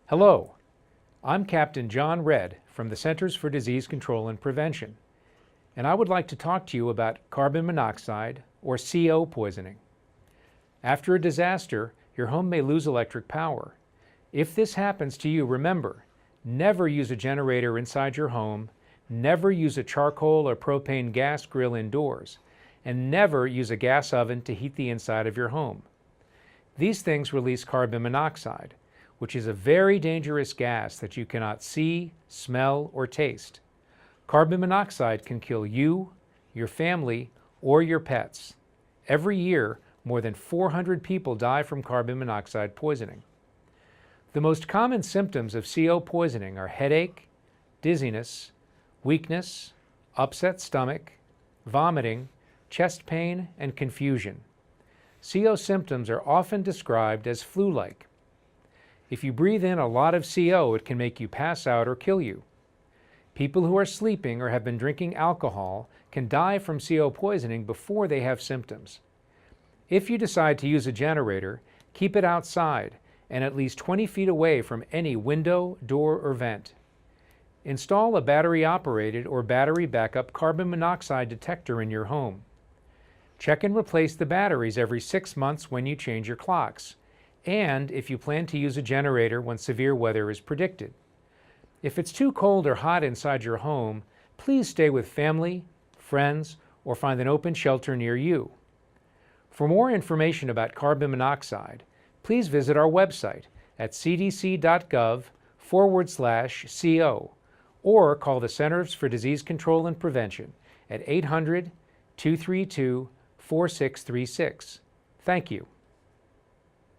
Hello, I'm Captain John Redd from the Centers for Disease Control and Prevention, and I would like to talk to you about carbon monoxide, or CO poisoning. After a disaster, your home may lose electric power. If this happens to you, remember, never use a generator inside your home, never use a charcoal or propane gas grill indoors, and never use a gas oven to heat the inside of your home. These things release carbon monoxide, which is a very dangerous gas that you cannot see, smell, or taste. Carbon monoxide can kill you, your family, or your pets. Every year, more than 400 people die from carbon monoxide poisoning. The most common symptoms of CO poisoning are headache, dizziness, weakness, upset stomach, vomiting, chest pain, and confusion. CO symptoms are often described as flu-like. If you breathe in a lot of CO, it can make you pass out or kill you. People who are sleeping or have been drinking alcohol can die from CO poisoning before they have symptoms. If you decide to use a generator, keep it outside and at least 20 feet away from any window, door, or vent. Install a battery-operated or battery backup carbon monoxide detector in your home. Check and replace the batteries every 6 months when you change your clocks, and if you plan to use a generator when severe weather is predicted. If it's too cold or hot inside your home, please stay with family, friends, or find an open shelter near you. For more information about carbon monoxide, please visit our website at cdc.gov/CO or call the Centers for Disease Control and Prevention at 800-232-4636. Thank you.